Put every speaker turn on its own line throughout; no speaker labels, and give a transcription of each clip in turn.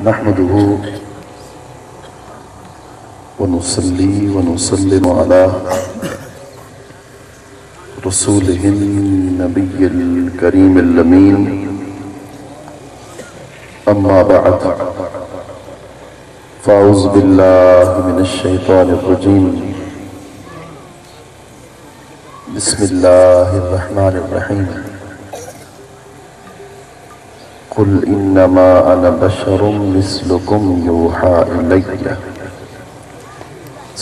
نحمده ونصلي ونسلم على رسوله النبي الكريم الأمين أما بعد فأعوذ بالله من الشيطان الرجيم بسم الله الرحمن الرحيم قل انما انا بشر مثلكم يوحى الي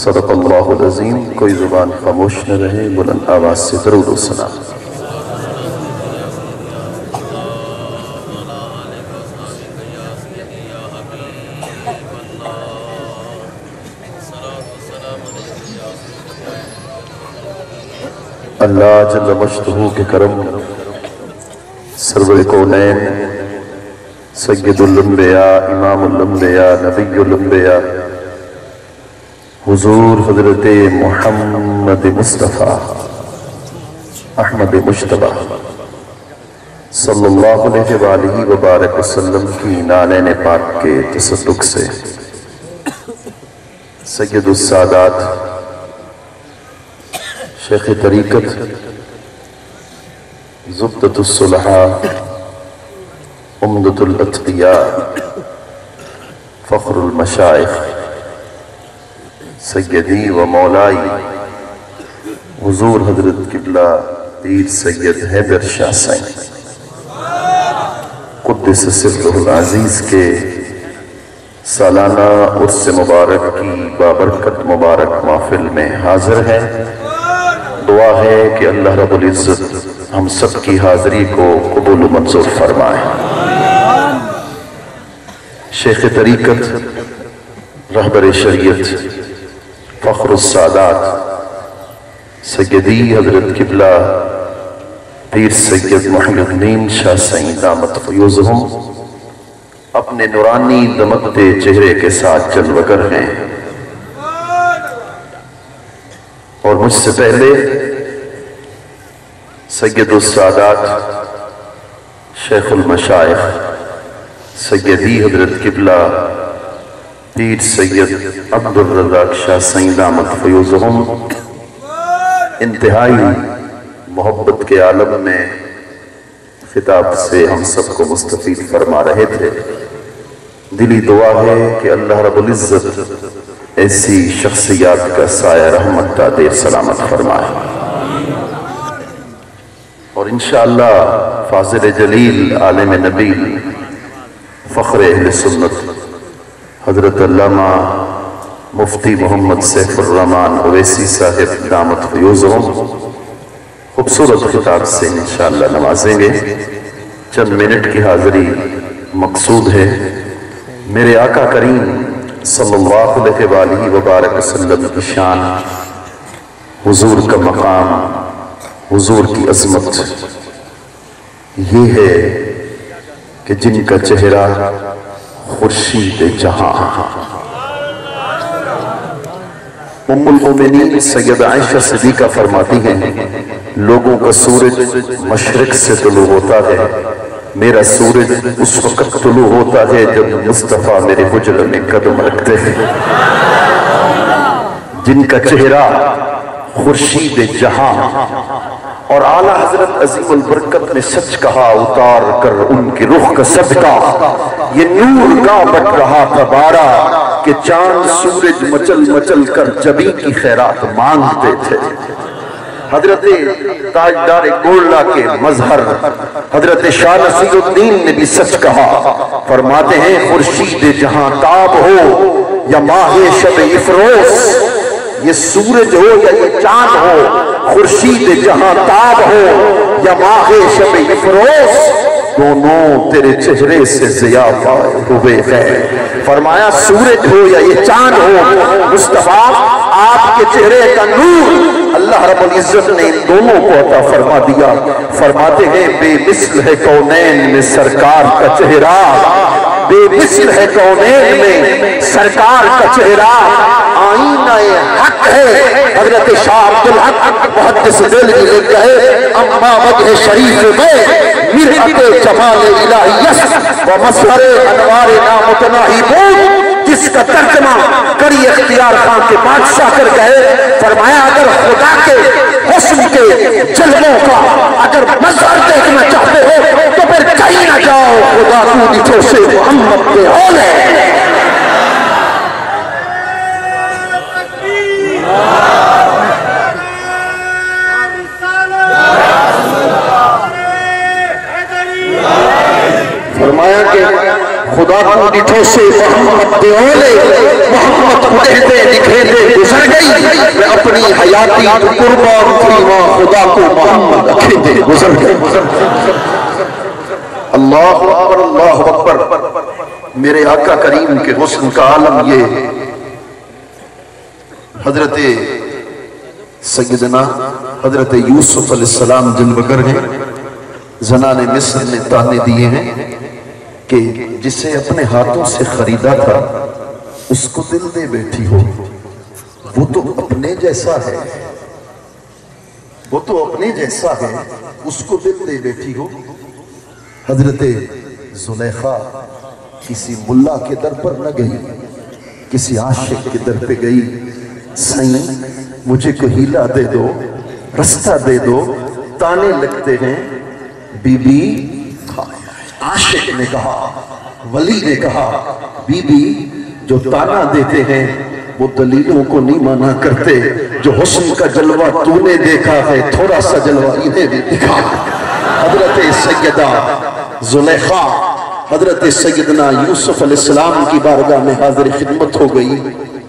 صدق اللہ العظیم۔ کوئی زبان خاموش نہ رہے، بلند آواز سے درود و سلام۔ اللہ جل مجدہ کے کرم، سرور کونین، سید الانبیاء، امام الانبیاء، نبی الانبیاء، حضور حضرت محمد مصطفیٰ احمد مجتبیٰ صلی اللہ علیہ وآلہ وبارک وسلم کی نالین پاک کے تصدق سے سید السادات شیخ طریقت زبدۃ الصلحاء عمدۃ الاتقیاء فخر المشائخ سیدی و مولائی حضور حضرت قبلہ پیر سید حیدر شاہ سائیں قدس سرہ العزیز کے سالانہ عرس مبارک کی بابرکت مبارک محفل میں حاضر ہے۔ دعا ہے کہ اللہ رب العزت ہم سب کی حاضری کو قبول و منظور فرمائے۔ شیخ طریقت، رہبر شریعت، فخر السادات سیدی حضرت قبلہ پیر سید محی الدین شاہ سائیں دامت فیوزہم اپنے نورانی دمکتے چہرے کے ساتھ جلوگر ہیں، اور مجھ سے پہلے سید السادات شیخ المشائخ سیدی حضرت قبلہ پیر سید عبد الرزاق شاہ سائیں دامت فیوزہم انتہائی محبت کے عالم میں خطاب سے ہم سب کو مستفید فرما رہے تھے۔ دلی دعا ہے کہ اللہ رب العزت ایسی شخصیات کا سایہ رحمت تا دیر سلامت فرمائے، اور انشاءاللہ فاضل جلیل عالم نبیل فخر اہل سنت حضرت علامہ مفتی محمد سیف الرحمن اویسی صاحب دامت فیوزہم خوبصورت خطاب سے انشاءاللہ نوازیں گے۔ چند منٹ کی حاضری مقصود ہے۔ میرے آقا کریم صلی اللہ علیہ وآلہ وبارک وسلم کی شان، حضور کا مقام، حضور کی عظمت یہ ہے کہ جن کا چہرہ خورشید جہاں۔ ام المومنین سید عائشہ صدیقہ فرماتی ہیں، لوگوں کا سورج مشرق سے طلوع ہوتا ہے، میرا سورج اس وقت طلوع ہوتا ہے جب مصطفیٰ میرے حجر میں قدم رکھتے ہیں۔ جن کا چہرہ خورشید جہاں، اور اعلیٰ حضرت عظیم البرکت نے سچ کہا، اتار کر ان کی رخ کا صدقہ یہ نور کا بٹ رہا تھا بارہ، کہ چاند سورج مچل مچل کر جبی کی خیرات مانگتے تھے۔ حضرت تاجدار گولڈا کے مظہر حضرت شاہ نصیر الدین نے بھی سچ کہا، فرماتے ہیں خورشید جہاں تاب ہو یا ماہ شب افروز، یہ سورج ہو یا یہ چاند ہو، خورشید جہاں تاب ہو یا ماہ شب افروز، دونوں تیرے چہرے سے ضیاء ہوئے ہیں۔ فرمایا سورج ہو یا یہ چاند ہو، مصطفیٰ آپ کے چہرے کا نور اللہ رب العزت نے ان دونوں کو عطا فرما دیا۔ فرماتے ہیں بے مثل ہے کونین میں سرکار کا چہرہ، بے مثل ہے کونین میں سرکار کا چہرہ آئینہ حق ہے حضرت شاہ عبدالحق محدث دہلوی لکھتا ہے اما وجہ شریف میں مرحت جمال الہیت و مظہر انوار نامتناہی بود جس کا ترجمہ کری اختیار خان کے بادشاہ کر گئے فرمایا اگر خدا کے حسن کے جلووں کا اگر مظہر دیکھنا چاہتے ہو تو پھر کہیں نہ جاؤ خدا کو نٹھوں سے محمد پہ اول ہے فرمایا کہ خدا کو نٹھوں سے محمد پہ اول ہے محمد کو کہتے لکھتے گزر گئی میں اپنی حیاتی قربان تھی وہاں خدا کو محمد کہتے گزر گئی اللہ اکبر اللہ اکبر میرے آقا کریم کے حسن کا عالم یہ حضرت سیدنا حضرت یوسف علیہ السلام جلوگر ہیں زنان مصر نے تانے دیے ہیں کہ جسے اپنے ہاتھوں سے خریدا تھا اس کو دل دے بیٹھی ہو وہ تو اپنے جیسا ہے وہ تو اپنے جیسا ہے اس کو دل دے بیٹھی ہو حضرت زلیخا کسی ملا کے در پر نہ گئی کسی عاشق کے در پہ گئی سائیں مجھے کو ہیلا دے دو رستہ دے دو تانے لگتے ہیں بی بی عاشق نے کہا ولی نے کہا بی بی جو تانا دیتے ہیں وہ دلیلوں کو نہیں مانا کرتے جو حسن کا جلوہ تو نے دیکھا ہے تھوڑا سا جلوہ انہیں بھی دکھا حضرت سیدہ زلیخا حضرت سیدنا یوسف علیہ السلام کی بارگاہ میں حاضر خدمت ہو گئی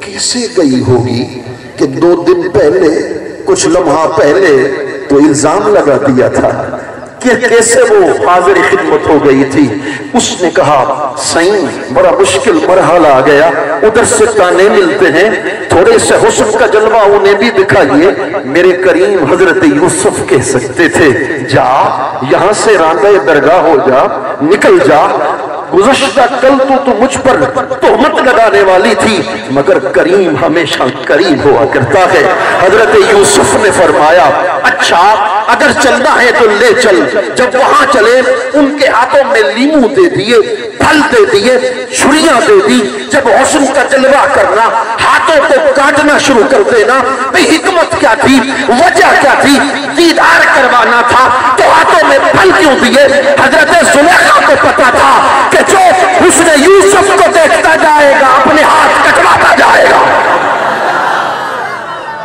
کیسے گئی ہوگی کہ 2 دن پہلے کچھ لمحہ پہلے تو الزام لگا دیا تھا کہ کیسے وہ حاضر خدمت ہو گئی تھی اس نے کہا سائیں بڑا مشکل مرحلہ آ گیا ادھر سے تانے ملتے ہیں تھوڑے سے حسن کا جلوہ انہیں بھی دکھائیے میرے کریم حضرت یوسف کہہ سکتے تھے جا یہاں سے راندہ درگاہ ہو جا نکل جا گزشتہ کل تو مجھ پر تہمت لگانے والی تھی مگر کریم ہمیشہ کریم ہوا کرتا ہے حضرت یوسف نے فرمایا اچھا اگر چلنا ہے تو لے چل جب وہاں چلے ان کے ہاتھوں میں لیمو دے دیے پھل دے دیے چھریاں دے دی جب حسن کا جلوہ کرنا ہاتھوں کو کاٹنا شروع کر دینا بھئی حکمت کیا تھی وجہ کیا تھی دیدار کروانا تھا تو ہاتھوں میں پھل کیوں دیے حضرت زلیخا کو پتا تھا کہ جو حسن یوسف کو دیکھتا جائے گا اپنے ہاتھ کٹواتا جائے گا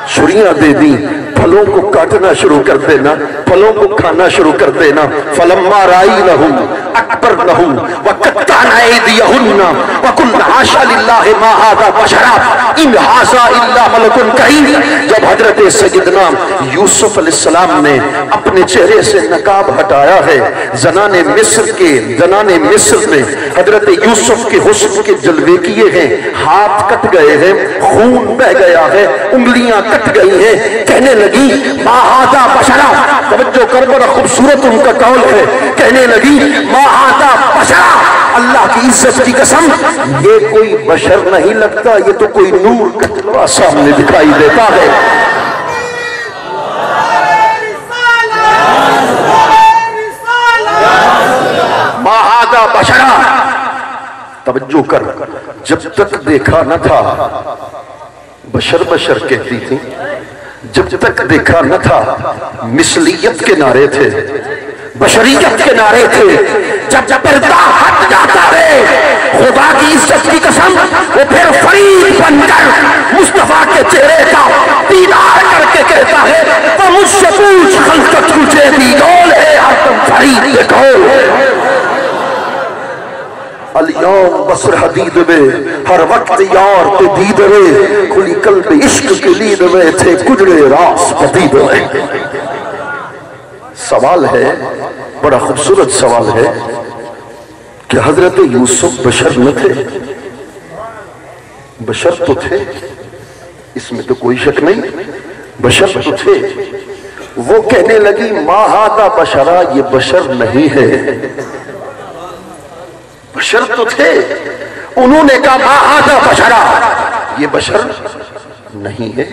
چھریاں دے دی پھلوں کو کاٹنا شروع کر دینا پھلوں کو کھانا شروع کر دینا فلما رائنہم اکبرنہم وقطعن ایدیہن وقلن حاشا للہ ما ھذا بشرا ان ھذا الا ملک کریم جب حضرت سیدنا یوسف علیہ السلام نے اپنے چہرے سے نقاب ہٹایا ہے زنان مصر نے حضرت یوسف کے حسن کے جلوے کیے ہیں ہاتھ کٹ گئے ہیں خون بہ گیا ہے انگلیاں کٹ گئی ہیں کہنے لگی ما ھذا بشرا توجہ کر بڑا خوبصورت ان کا قول ہے کہنے لگی ما ھذا بشرا اللہ کی عزت کی قسم یہ کوئی بشر نہیں لگتا یہ تو کوئی نور کا جلوہ سامنے دکھائی دیتا ہے ما ھذا بشرا توجہ کر جب تک دیکھا نہ تھا بشر بشر کہتی تھی جب تک دیکھا نہ تھا مثلیت کے نعرے تھے بشریت کے نعرے تھے جب پردہ ہٹ جاتا ہے خدا کی عزت کی قسم وہ پھر فرید بن کر مصطفیٰ کے چہرے کا دیدار کر کے کہتا ہے تو مجھ سے پوچھ خلقت تجھے بھی ڈول ہے ہر تم فرید دیکھو الیوم بصر حدید میں ہر وقت یار تے دید میں کھلی قلب عشق کے لید میں تھے کجڑے راس پدید میں سوال ہے بڑا خوبصورت سوال ہے کہ حضرت یوسف بشر نہ تھے بشر تو تھے اس میں تو کوئی شک نہیں بشر تو تھے وہ کہنے لگی ما ھذا بشرا یہ بشر نہیں ہے بشر تو تھے، انہوں نے کہا ما ھذا بشرا، یہ بشر نہیں ہے۔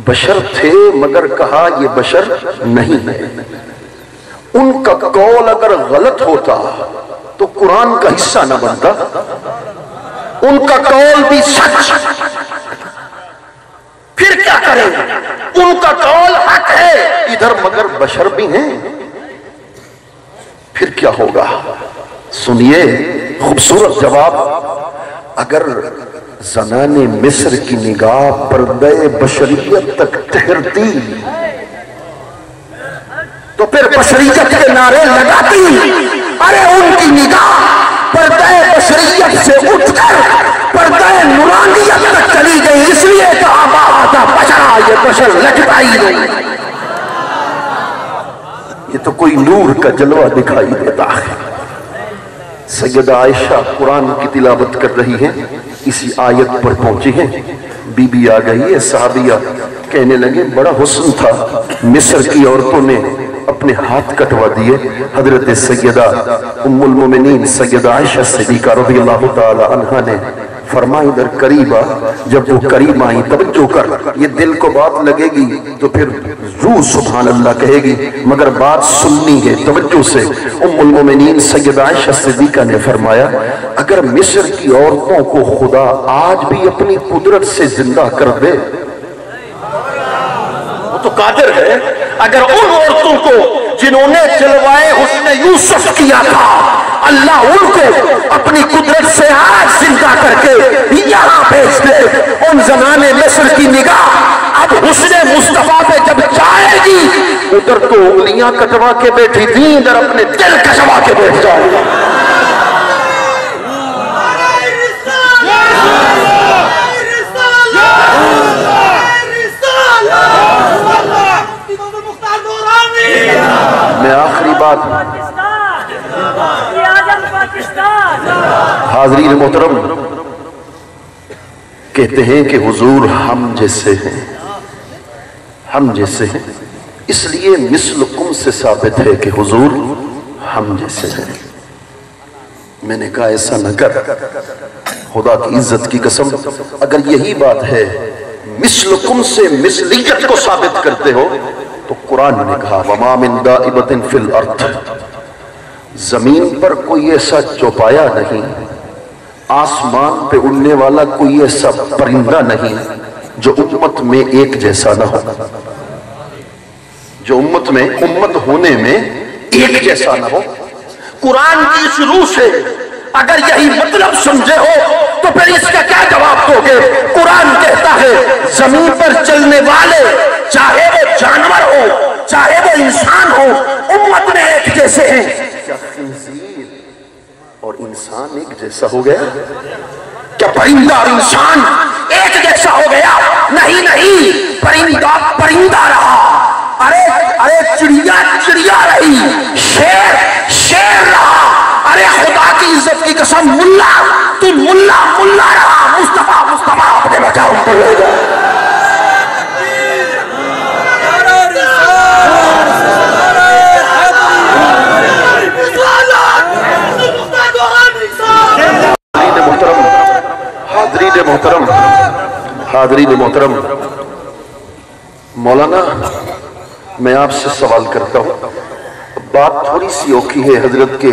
بشر تھے مگر کہا یہ بشر نہیں ہے۔ ان کا قول اگر غلط ہوتا تو قرآن کا حصہ نہ بنتا، ان کا قول بھی سچ، پھر کیا کریں؟ ان کا قول حق ہے ادھر مگر بشر بھی ہیں، پھر کیا ہوگا؟ سنیے خوبصورت جواب۔ اگر زنان مصر کی نگاہ پردہ بشریت تک ٹھہرتی تو پھر بشریت کے نعرے لگاتی۔ ارے ان کی نگاہ پردہ بشریت سے اٹھ کر پردہ نورانیت تک چلی گئی، اس لیے کہا ما ھذا بشرا، یہ بشر لگتا ہی نہیں، یہ تو کوئی نور کا جلوہ دکھائی دیتا ہے۔ سیدہ عائشہ قرآن کی تلاوت کر رہی ہیں، اسی آیت پر پہنچی ہیں، بی بی آ گئی ہے، صحابیہ کہنے لگے بڑا حسن تھا، مصر کی عورتوں نے اپنے ہاتھ کٹوا دیے۔ حضرت سیدہ ام المومنین سیدہ عائشہ صدیقہ رضی اللہ تعالی عنہا نے فرمائی ادھر قریب آ۔ جب وہ قریب آئیں توجہ کر، یہ دل کو بات لگے گی تو پھر روح سبحان اللہ کہے گی، مگر بات سننی ہے توجہ سے۔ ام المومنین سیدہ عائشہ صدیقہ نے فرمایا اگر مصر کی عورتوں کو خدا آج بھی اپنی قدرت سے زندہ کر دے، وہ تو قادر ہے، اگر ان عورتوں کو جنہوں نے جلوائے حسن یوسف کیا تھا اللہ ان کو اپنی قدرت سے آج زندہ کر کے یہاں بھیج دے، ان زنان مصر کی نگاہ اب حسن مصطفیٰ پہ جب جائے گی، ادھر تو انگلیاں کٹوا کے بیٹھی تھیں، ادھر اپنے دل کٹوا کے بیٹھ جائے گی۔ میں آخری بات، حاضرین محترم، کہتے ہیں کہ حضور ہم جیسے ہیں، ہم جیسے ہیں، اس لیے مثلکم سے ثابت ہے کہ حضور ہم جیسے ہیں۔ میں نے کہا ایسا نہ کر، خدا کی عزت کی قسم، اگر یہی بات ہے مثلکم سے مثلیت کو ثابت کرتے ہو تو قرآن نے کہا وَمَا مِن دَائِبَةٍ فِي الْأَرْضِ، زمین پر کوئی ایسا چوپایا نہیں، آسمان پہ اڑنے والا کوئی ایسا پرندہ نہیں جو امت میں ایک جیسا نہ ہو، جو امت میں امت ہونے میں ایک جیسا نہ ہو۔ قرآن کی شروع سے اگر یہی مطلب سمجھے ہو تو پھر اس کا کیا جواب دو گے؟ قرآن کہتا ہے زمین پر چلنے والے چاہے وہ جانور ہو چاہے وہ انسان ہو امت میں ایک جیسے ہیں۔ کیا خنزیر اور انسان ایک جیسا ہو گیا؟ کیا پرندہ اور انسان ایک جیسا ہو گیا؟ نہیں نہیں، پرندہ پرندہ رہا، ارے چڑیا چڑیا رہی، شیر شیر رہا، ارے خدا کی عزت کی قسم ملا تو ملا ملا رہا، مصطفیٰ مصطفیٰ اپنے بچاؤ کو لے جا۔ حاضرین محترم، مولانا میں آپ سے سوال کرتا ہوں، بات تھوڑی سی اوکھی ہے، حضرت کے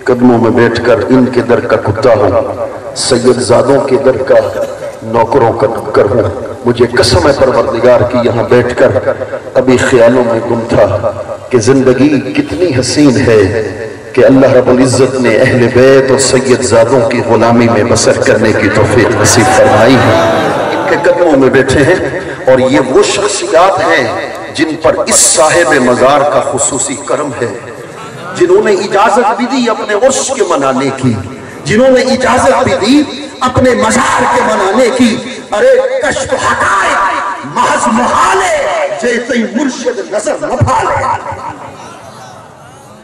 قدموں میں بیٹھ کر ان کے در کا کتا ہوں، سید زادوں کے در کا نوکروں کا نوکر ہوں، مجھے قسم ہے پروردگار کی یہاں بیٹھ کر ابھی خیالوں میں گم تھا کہ زندگی کتنی حسین ہے کہ اللہ رب العزت نے اہل بیت اور سید زادوں کی غلامی میں بسر کرنے کی توفیق نصیب فرمائی ہے۔ ان کے قدموں میں بیٹھے ہیں اور یہ وہ شخصیات ہیں جن پر اس صاحب مزار کا خصوصی کرم ہے، جنہوں نے اجازت بھی دی اپنے عرس کے منانے کی، جنہوں نے اجازت بھی دی اپنے مزار کے منانے کی۔ ارے کشف حقائق محض محالے جیسے مرشد نظر نہ پھالے،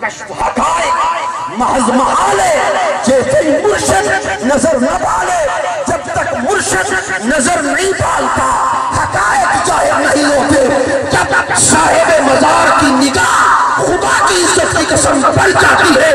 کشف حقائق محض محالے جیسے مرشد نظر نہ پھالے، جب تک مرشد نظر نہیں پھالتا حقائق ظاہر نہیں ہوتے، جب صاحب مزار کی نگاہ خدا کی عزت کی قسم پڑ جاتی ہے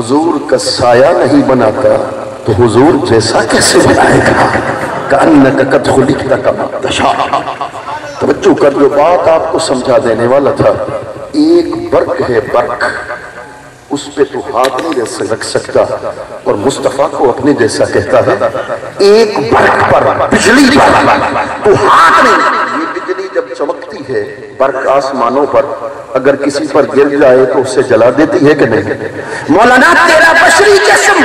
حضور کا سایہ نہیں بناتا تو حضور جیسا کیسے بنائے گا؟ کأنک قد خلقت کما تشاء۔ توجہ کر، جو بات آپ کو سمجھا دینے والا تھا، ایک برق ہے، برق، اس پہ تو ہاتھ نہیں رکھ سکتا، اور مصطفیٰ کو اپنے جیسا کہتا ہے۔ ایک برق پر، بجلی پر تو ہاتھ نہیں۔ یہ بجلی جب چمکتی ہے برق آسمانوں پر، اگر کسی پر گر جائے تو اسے جلا دیتی ہے کہ نہیں؟ مولانا تیرا بشری جسم،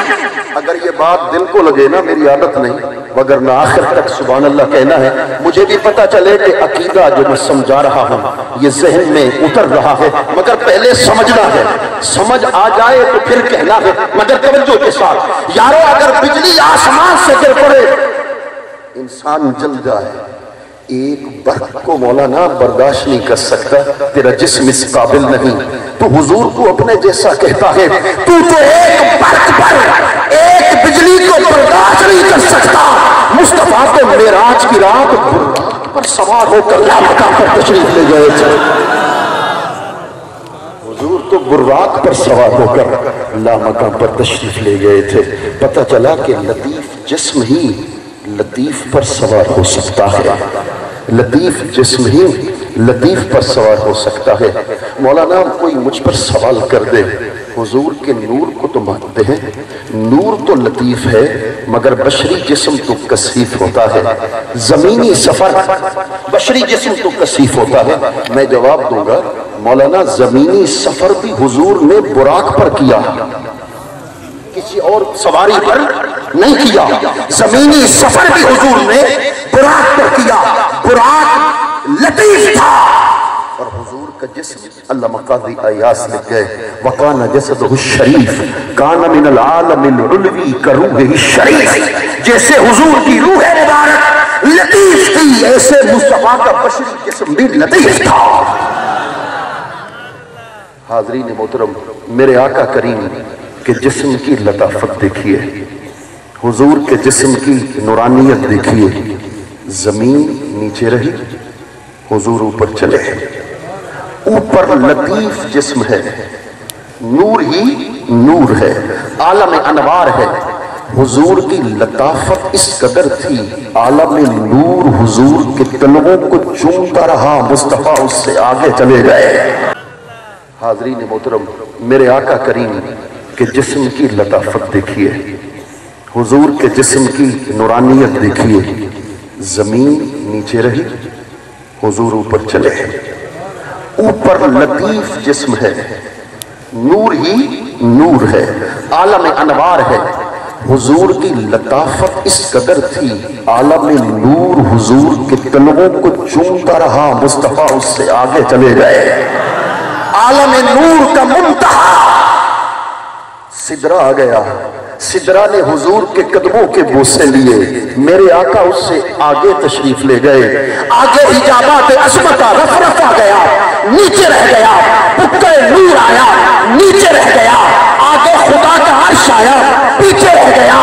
اگر یہ بات دل کو لگے نا، میری عادت نہیں وگرنہ آخر تک سبحان اللہ کہنا ہے، مجھے بھی پتا چلے کہ عقیدہ جو میں سمجھا رہا ہوں یہ ذہن میں اتر رہا ہے، مگر پہلے سمجھنا ہے، سمجھ آ جائے تو پھر کہنا ہے، مگر توجہ کے ساتھ یارو، اگر بجلی آسمان سے گر پڑے انسان جل جائے، ایک برق کو مولانا برداشت نہیں کر سکتا، تیرا جسم اس قابل نہیں، تو حضور کو اپنے جیسا کہتا ہے، تو ایک برق پر، ایک بجلی کو برداشت نہیں کر سکتا۔ مصطفیٰ کو معراج کی رات براق پر سوار ہو کر لامکان پر تشریف لے گئے تھے۔ حضور تو براق پر سوار ہو کر لامکان پر تشریف لے گئے تھے۔ پتہ چلا کہ لطیف جسم ہی لطیف پر سوار ہو سکتا ہے، لطیف جسم ہی لطیف پر سوار ہو سکتا ہے۔ مولانا کوئی مجھ پر سوال کر دے، حضور کے نور کو تو مانتے ہیں، نور تو لطیف ہے مگر بشری جسم تو کثیف ہوتا ہے، زمینی سفر بشری جسم تو کثیف ہوتا ہے۔ میں جواب دوں گا، مولانا زمینی سفر بھی حضور نے براق پر کیا، کسی اور سواری پر نہیں کیا، زمینی سفر بھی حضور نے براق پر کیا، براق لطیف تھا، اور حضور کا جسم علامہ قاضی ایاز لکھ گئے، وَقَانَ جَسَدُهُ الشَّرِيفِ كَانَ مِنَ الْعَالَمِ الْعُلْوِي كَرُوحِهِ الشَّرِيفِ۔ جیسے حضور کی روح مبارک لطیف تھی، ایسے مصطفیٰ کا بشری جسم بھی لطیف تھا۔ حاضرین محترم، میرے آقا کریم کہ جسم کی لطافت دیکھیے، حضور کے جسم کی نورانیت دیکھیے، زمین نیچے رہی، حضور اوپر چلے، اوپر لطیف جسم ہے، نور ہی نور ہے، عالم انوار ہے، حضور کی لطافت اس قدر تھی، عالم نور حضور کے طلبوں کو چومتا رہا، مصطفیٰ اس سے آگے چلے گئے۔ حاضرین محترم، میرے آقا کریم کہ جسم کی لطافت دیکھیے، حضور کے جسم کی نورانیت دیکھیے، زمین نیچے رہی، حضور اوپر چلے، اوپر لطیف جسم ہے، نور ہی نور ہے، عالم انوار ہے، حضور کی لطافت اس قدر تھی، عالم نور حضور کے طلبوں کو چومتا رہا، مصطفیٰ اس سے آگے چلے گئے۔ عالم نور کا منتہا سدرہ آ گیا، سدرہ نے حضور کے قدموں کے بوسے لیے، میرے آقا اس سے آگے تشریف لے گئے، آگے حجابات عظمت کا رف آ گیا، نیچے رہ گیا، بکے نور آیا، نیچے رہ گیا، آگے خدا کا عرش آیا، پیچھے رہ گیا،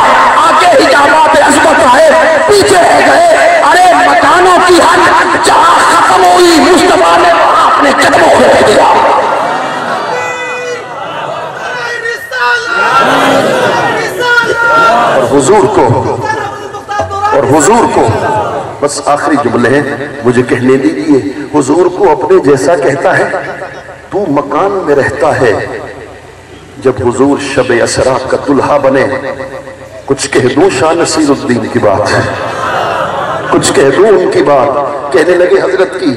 آگے حجابات عظمت آئے، پیچھے رہ گئے، ارے مکانوں کی حد جہاں ختم ہوئی، مصطفیٰ نے اپنے قدموں کو رہ دیا۔ اور حضور کو بس آخری جملے ہیں مجھے کہنے دیجئے، حضور کو اپنے جیسا کہتا ہے، تو مکان میں رہتا ہے، جب حضور شب اسرا کا دلہا بنے، کچھ کہہ دوں شاہ نصیر الدین کی بات، کچھ کہہ دوں ان کی بات، کہنے لگے حضرت کی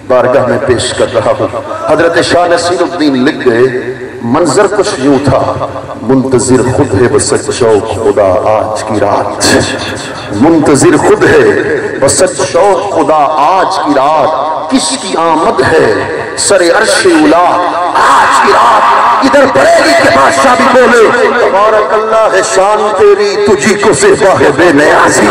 بارگاہ میں پیش کر رہا ہوں۔ حضرت شاہ نصیر الدین لکھ گئے، منظر کچھ یوں تھا، منتظر خود ہے بسچ شوق خدا آج کی رات، منتظر خود ہے بسچ شوق خدا آج کی رات، کس کی آمد ہے سر عرش اولا آج کی رات۔ ادھر بریلی کے بادشاہ بھی بولے، تبارک اللہ ہے شان تیری، تجھی کو زیبا ہے بے نیازی،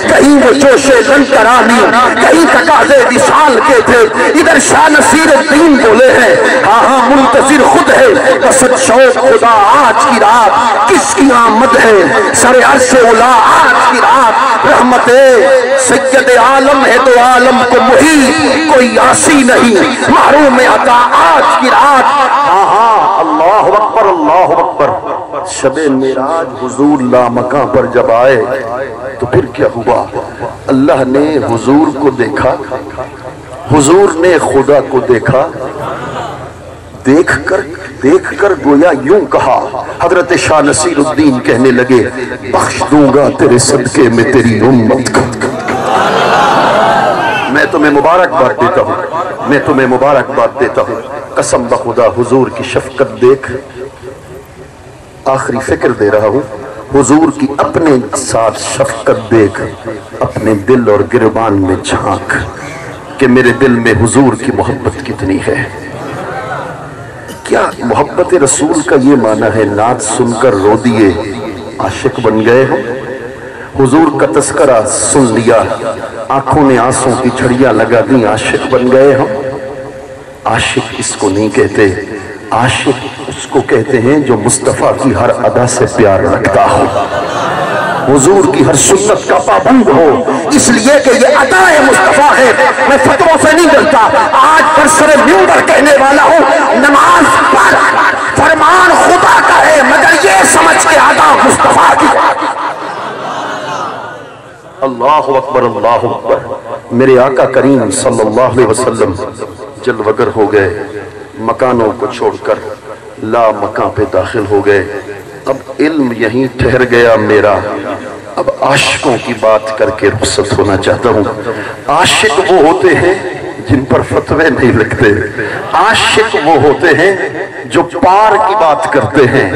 کہیں وہ جوش لنکرانی، کہیں تقاضے وصال کے تھے۔ ادھر شاہ نصیر الدین بولے ہیں، ہاں ہاں منتظر خود ہے بسچ شوق خدا آج کی رات، کس کی آمد ہے سر عرش اولا آج کی رات۔ رحمت سید عالم ہے تو عالم کو محیط کوئی عاصی نہیں، محروم عطا آج کی رات۔ ہاں ہاں اللہ اکبر اللہ اکبر۔ شب معراج حضور لامکاں پر جب آئے تو پھر کیا ہوا؟ اللہ نے حضور کو دیکھا، حضور نے خدا کو دیکھا، دیکھ کر گویا یوں کہا، حضرت شاہ نصیر الدین کہنے لگے بخش دوں گا تیرے صدقے میں تیری امت کو۔ میں تمہیں مبارکباد دیتا ہوں، میں تمہیں مبارکباد دیتا ہوں، قسم بخدا حضور کی شفقت دیکھ، آخری فکر دے رہا ہوں، حضور کی اپنے ساتھ شفقت دیکھ، اپنے دل اور گربان میں جھانک کہ میرے دل میں حضور کی محبت کتنی ہے۔ کیا محبت رسول کا یہ معنی ہے نعت سن کر رو دیے عاشق بن گئے ہو؟ حضور کا تذکرہ سن لیا، آنکھوں نے آنسوں کی چھڑیاں لگا دی، عاشق بن گئے ہو؟ عاشق اس کو نہیں کہتے، عاشق اس کو کہتے ہیں جو مصطفیٰ کی ہر ادا سے پیار رکھتا ہو، حضور کی ہر سنت کا پابند ہو، اس لیے کہ یہ ادا مصطفیٰ ہے۔ میں فتووں سے نہیں ڈرتا، آج پر سر منبر کہنے والا ہوں، نماز پڑھ، فرمان خدا کا ہے مگر یہ سمجھ کے ادا مصطفیٰ کی۔ اللہ اکبر، اللہ اکبر۔ میرے آقا کریم صلی اللہ علیہ وسلم جلوگر ہو گئے، مکانوں کو چھوڑ کر لا مکان پہ داخل ہو گئے۔ اب علم یہیں ٹھہر گیا میرا، اب عاشقوں کی بات کر کے رخصت ہونا چاہتا ہوں۔ عاشق وہ ہوتے ہیں جن پر فتوے نہیں لگتے، عاشق وہ ہوتے ہیں جو پار کی بات کرتے ہیں،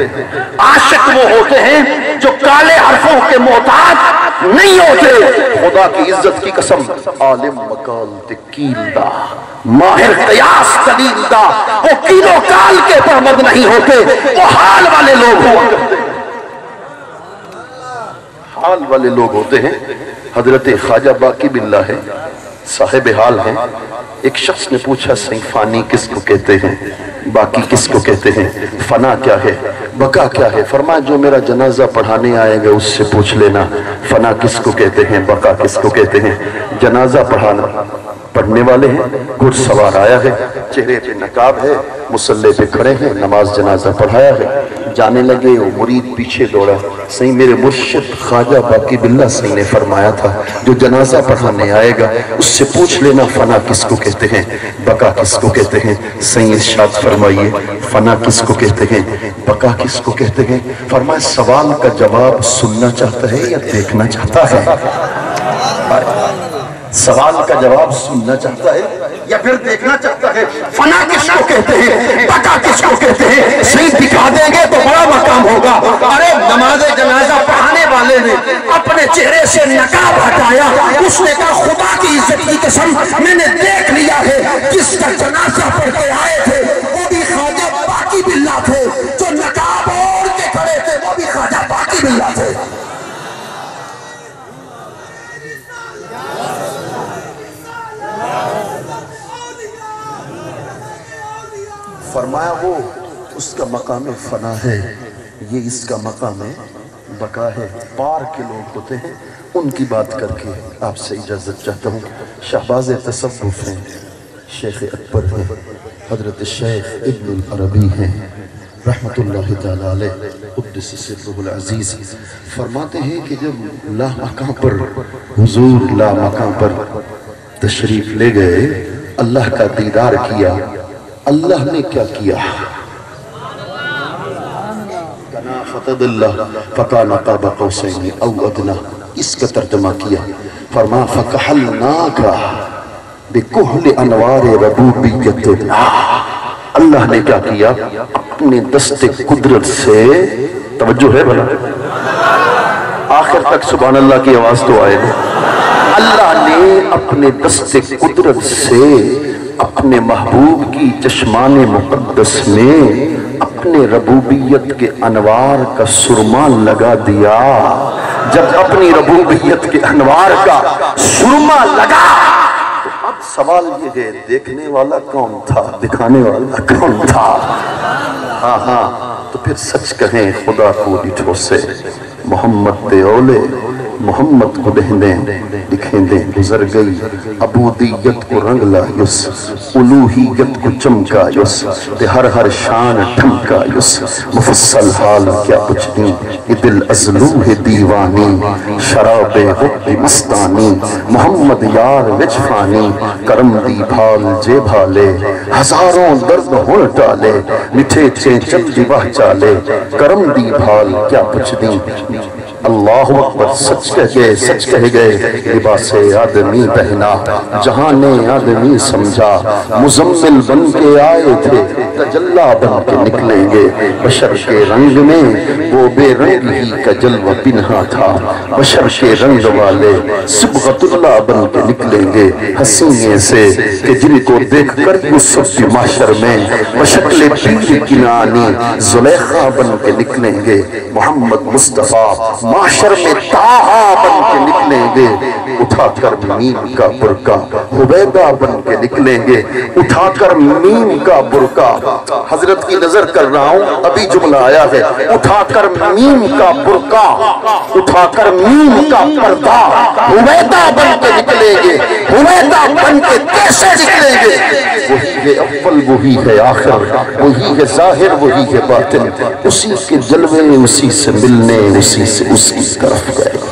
عاشق وہ ہوتے ہیں جو کالے حرفوں کے محتاج نہیں ہوتے۔ خدا کی عزت کی قسم، عالم مقال تکیل دا، ماہر قیاس دلیل دا، وہ کیلو کال کے پابند نہیں ہوتے، وہ حال والے لوگ ہوتے ہیں، حال والے لوگ ہوتے ہیں۔ حضرت خواجہ باقی باللہ ہے، صاحب حال ہیں۔ ایک شخص نے پوچھا صحیح فانی کس کو کہتے ہیں، باقی کس کو کہتے ہیں، فنا کیا ہے، بقا کیا ہے؟ فرمایا جو میرا جنازہ پڑھانے آئے گا اس سے پوچھ لینا فنا کس کو کہتے ہیں، بقا کس کو کہتے ہیں۔ جنازہ پڑھنے والے ہیں، گھڑ سوار آیا ہے، چہرے پہ نقاب ہے، مصلی پہ کھڑے ہیں، نماز جنازہ پڑھایا ہے، جانے لگے، وہ مرید پیچھے دوڑا۔ صحیح میرے مرشد خواجہ باقی باللہ صحیح نے فرمایا تھا جو جنازہ پڑھانے آئے گا اس سے پوچھ لینا فنا کس کو کہتے ہیں، بقا کس کو کہتے ہیں۔ صحیح ارشاد فرمائیے، فنا کس کو کہتے ہیں، بقا کس کو کہتے ہیں؟ فرمایا سوال کا جواب سننا چاہتا ہے یا دیکھنا چاہتا ہے؟ سوال کا جواب سننا چاہتا ہے یا پھر دیکھنا چاہتا ہے؟ فنا کس کو کہتے ہیں، بقا کس کو کہتے ہیں؟ صحیح دکھا دیں گے تو بڑا مقام ہوگا۔ ارے نماز جنازہ پڑھانے والے نے اپنے چہرے سے نقاب ہٹایا، اس نے کہا خدا کی عزت کی قسم میں نے دیکھ لیا ہے جس کا جنازہ پڑھ کے آئے تھے وہ بھی خواجہ باقی باللہ تھے، جو نقاب اوڑھ کے کھڑے تھے وہ بھی خواجہ باقی باللہ تھے۔ فرمایا وہ اس کا مقام فنا ہے، یہ اس کا مقام بقا ہے۔ پار کے لوگ ہوتے ہیں، ان کی بات کر کے آپ سے اجازت چاہتا ہوں۔ شہباز تصوف ہیں، شیخ اکبر ہیں، حضرت شیخ ابن العربی ہیں رحمت اللہ تعالیٰ علیہ قدس سرہ العزیز، فرماتے ہیں کہ جب لا مقام پر حضور لا مقام پر تشریف لے گئے، اللہ کا دیدار کیا، اللہ نے کیا کیا؟ کنا فتد اللہ فکان قاب قوسین او ادنا، اس کا ترجمہ کیا۔ فرما فکحلناک بکحل انوار ربوبیت اللہ، اللہ نے کیا کیا؟ اپنے دست قدرت سے، توجہ ہے بھلا آخر تک سبحان اللہ کی آواز تو آئے گا، اللہ نے اپنے دست قدرت سے اپنے محبوب کی چشمان مقدس میں اپنے ربوبیت کے انوار کا سرما لگا دیا۔ جب اپنی ربوبیت کے انوار کا سرما لگا تو اب سوال یہ ہے دیکھنے والا کون تھا، دکھانے والا کون تھا؟ ہاں تو پھر سچ کہیں خدا کو ڈٹھو سے محمد دے اولے محمد کو دہنے لکھیں دیں گزر گئی عبودیت کو رنگ لایس الوہیت کو چمکا یس تے ہر ہر شان ٹھمکا یس مفصل حال کیا کچھ نہیں یہ دل ازلوہ دیوانی شراب حب مستانی محمد یار وجفانی کرم دی بھال جے بھالے ہزاروں درد ہون ٹالے مٹھے چینچت دی واہ چالے کرم دی بھال کیا کچھ نہیں اللہ اکبر سچ کہہ گئے لباس آدمی پہنا جہان آدمی سمجھا مزمل بن کے آئے تھے تجلا بن کے نکلیں گے بشر کے رنگ میں وہ بے رنگ ہی کا جلوہ پنہا تھا بشر کے رنگ والے صبغت اللہ بن کے نکلیں گے حسینے سے کہ جن کو دیکھ کر یوسف کی معاشر میں بشکل پیر کنانی زلیخا بن کے نکلیں گے محمد مصطفیٰ معاشر میں تاہا بن کے نکلیں گے اٹھا کر میم کا برکا حبیدہ بن کے نکلیں گے اٹھا کر میم کا برکا حضرت کی نظر کر رہا ہوں ابھی جملہ آیا ہے اٹھا کر میم کا برکا اٹھا کر میم کا پردہ حبیدہ بن کے نکلیں گے حبیدہ بن کے کیسے نکلیں گے وہی ہے اول وہی ہے آخر وہی ہے ظاہر وہی ہے باطن اسی کے جلوے اسی سے ملنے اسی سے اس کی طرف گئے